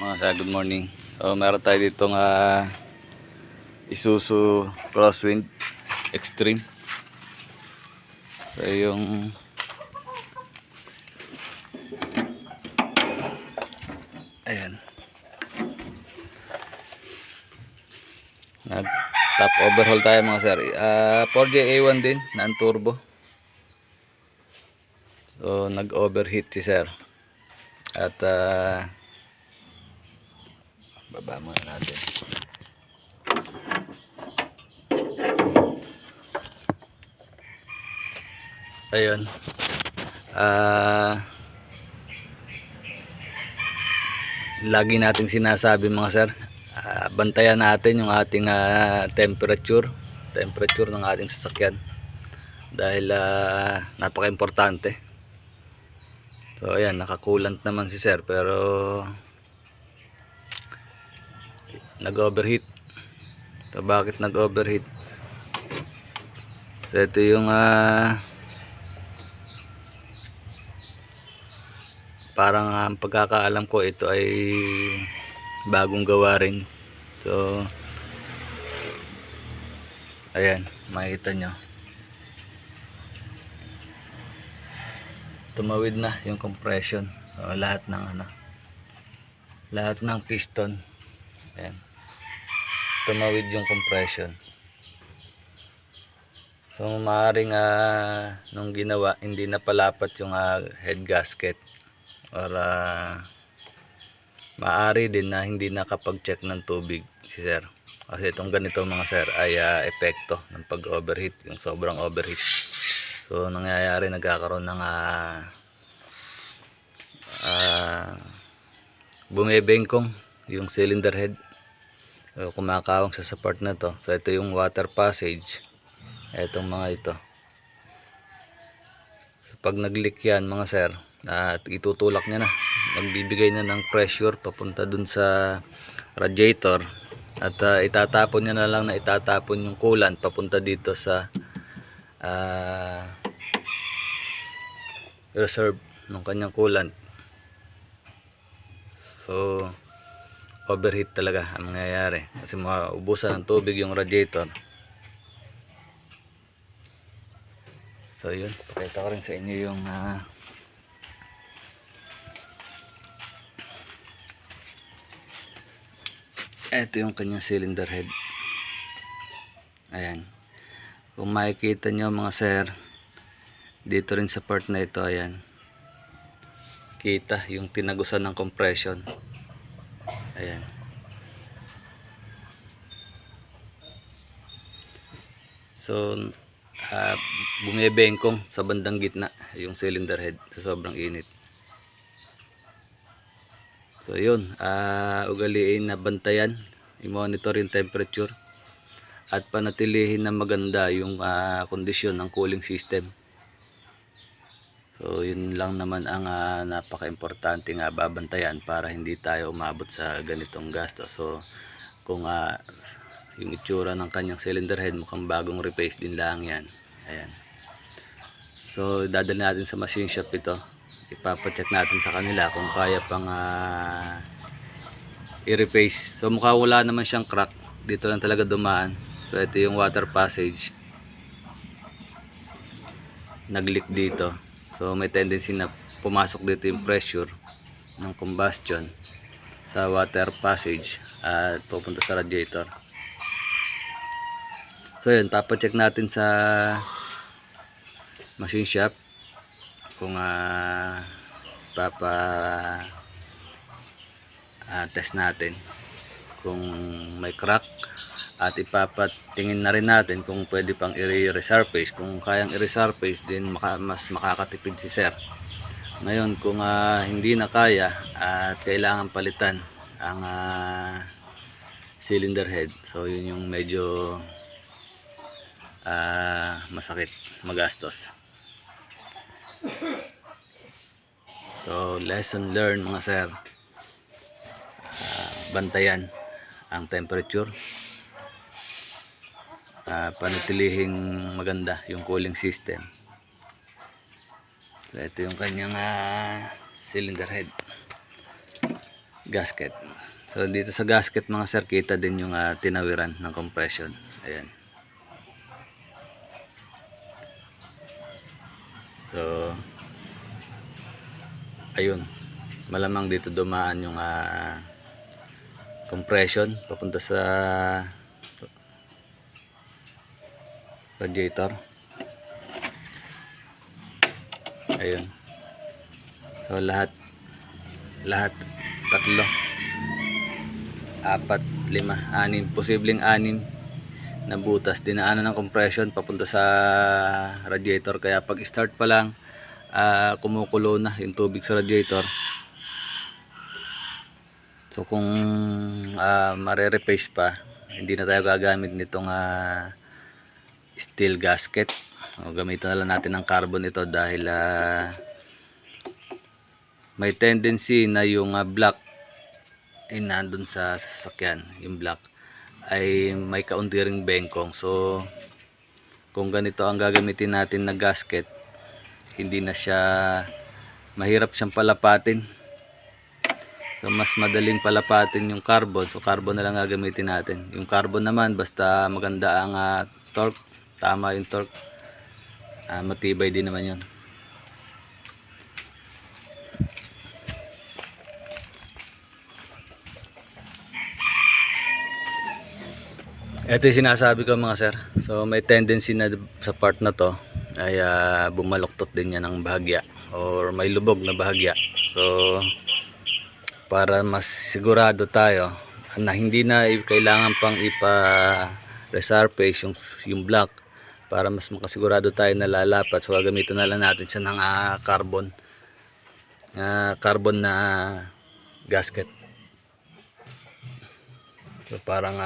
Mga sir, good morning. So, meron tayo ditong Isuzu Crosswind Extreme. So, yung ayan. Nag-top overhaul tayo mga sir. 4JA1 din, non-turbo. So, nag-overheat si sir. At baba muna natin. Ayun. Lagi nating sinasabi mga sir, bantayan natin yung ating temperature ng ating sasakyan dahil napaka-importante. So ayan, nakakulant naman si sir pero nag-overheat. So bakit nag-overheat? So ito yung parang ang pagkakaalam ko ito ay bagong gawa rin. So ayan, makikita nyo tumawid na yung compression. So, lahat ng piston, ayan, tumawid yung compression. So maaaring nung ginawa hindi napalapat yung head gasket or maaari din na hindi nakapag-check ng tubig si sir. Kasi itong ganito mga sir ay epekto ng pag-overheat, yung sobrang overheat. So nangyayari, nagkakaroon ng bumibengkong yung cylinder head. So, kumakawang sa part na to. So ito yung water passage. Itong mga ito. So, pag nag-leak yan mga sir, at itutulak niya na, nagbibigay na ng pressure papunta dun sa radiator at itatapon niya na lang, na itatapon yung coolant papunta dito sa reserve ng kanyang coolant. So overheat talaga ang mangyayari kasi maubusan ng tubig yung radiator. So yun, pakita ko rin sa inyo yung ito yung kanyang cylinder head. Ayan, kung makikita nyo mga sir, dito rin sa part na ito, ayan, kita yung tinagusan ng compression. Ayan. So bumibengkong sa bandang gitna yung cylinder head sa sobrang init. So yun, ugaliin na bantayan, i-monitor yung temperature at panatilihin na maganda yung kondisyon ng cooling system. So yun lang naman ang napaka-importante nga babantayan para hindi tayo umabot sa ganitong gasto. So kung yung itsura ng kanyang cylinder head mukhang bagong replace din lang yan. Ayan. So dadalhin natin sa machine shop ito. Ipapacheck natin sa kanila kung kaya pang i-replace. So mukha wala naman siyang crack. Dito lang talaga dumaan. So ito yung water passage. Nag-leak dito. So may tendency na pumasok dito yung pressure ng combustion sa water passage at pupunta sa radiator. So yun, papacheck natin sa machine shop kung test natin kung may crack at ipapatingin na rin natin kung pwede pang i-resurface. Kung kayang i-resurface din mas makakatipid si sir. Ngayon kung hindi na kaya at kailangan palitan ang cylinder head, so yun yung medyo masakit, magastos. So lesson learned mga sir, bantayan ang temperature, panatilihing maganda yung cooling system. So ito yung kanyang cylinder head. gasket. So dito sa gasket mga sir, kita din yung tinawiran ng compression. Ayan. So ayun, malamang dito dumaan yung compression papunta sa radiator. Ayun. So lahat tatlo, apat, lima, anim, posibleng anim na butas dinaanan ng compression papunta sa radiator. Kaya pag start pa lang kumukulo na yung tubig sa radiator. So kung mare-replace pa, hindi na tayo gagamit nitong steel gasket. O, gamitin na lang natin ng carbon ito dahil may tendency na yung black ay nandun sa sasakyan. Yung black ay may kaunti ring bengkong. So kung ganito ang gagamitin natin na gasket, hindi na siya mahirap siyang palapatin. So mas madaling palapatin yung carbon. So carbon na lang gagamitin natin. Yung carbon naman basta maganda ang torque, tama yung torque, matibay din naman yun. Ito yung sinasabi ko mga sir. So may tendency na sa part na to ay bumaluktot din yan ng bahagya or may lubog na bahagya. So para mas sigurado tayo na hindi na kailangan pang ipa-resurface yung block, para mas makasigurado tayo na lalapat, so gagamitin na lang natin siya ng carbon na gasket. So parang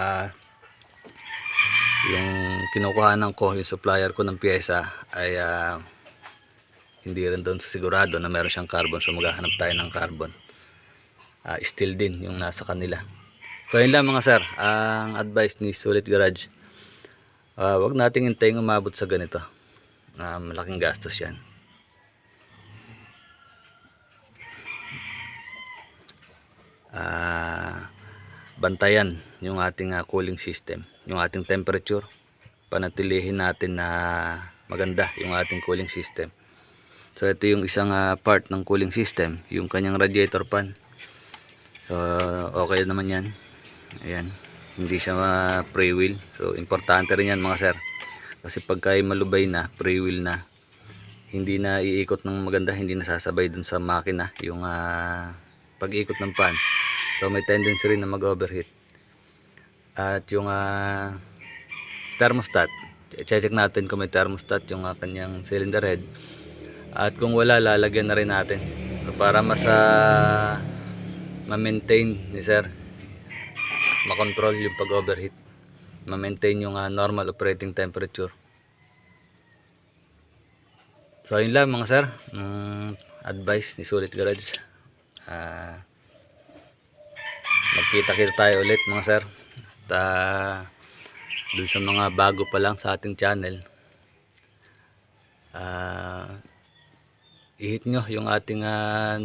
yung kinukuhanan ko, yung supplier ko ng pyesa ay hindi rin doon sigurado na meron siyang carbon, so maghahanap tayo ng carbon. Steel din yung nasa kanila. So yun lang mga sir, ang advice ni Sulit Garage. Wag nating hintayin umabot sa ganito. Malaking gastos yan. Bantayan yung ating cooling system, yung ating temperature. Panatilihin natin na maganda yung ating cooling system. So ito yung isang part ng cooling system, yung kanyang radiator fan. So okay naman yan. Ayan, hindi siya pre-wheel. So importante rin yan mga sir, kasi pagka malubay na, pre-wheel na, hindi na iikot ng maganda, hindi na sasabay dun sa makina yung pag-ikot ng fan. So may tendency rin na mag-overheat. At yung thermostat, check natin kung may thermostat yung kanyang cylinder head. At kung wala, lalagyan na rin natin. So para mas ma-maintain ni sir, makontrol yung pag-overheat, ma-maintain yung normal operating temperature. So yun lang mga sir, advice ni Sulit Garage. Magkita-kita tayo ulit mga sir. At dun sa mga bago pa lang sa ating channel, i-hit nyo yung ating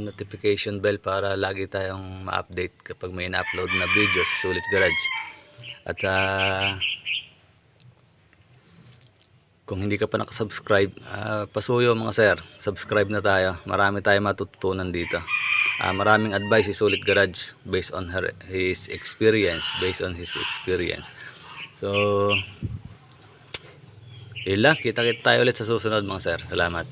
notification bell para lagi tayong ma-update kapag may na-upload na video sa Sulit Garage. At kung hindi ka pa nakasubscribe, pasuyo mga sir, subscribe na tayo. Marami tayong matututunan dito. Maraming advice si Sulit Garage based on his experience. So ilang kita tayo ulit sa susunod mga sir. Salamat.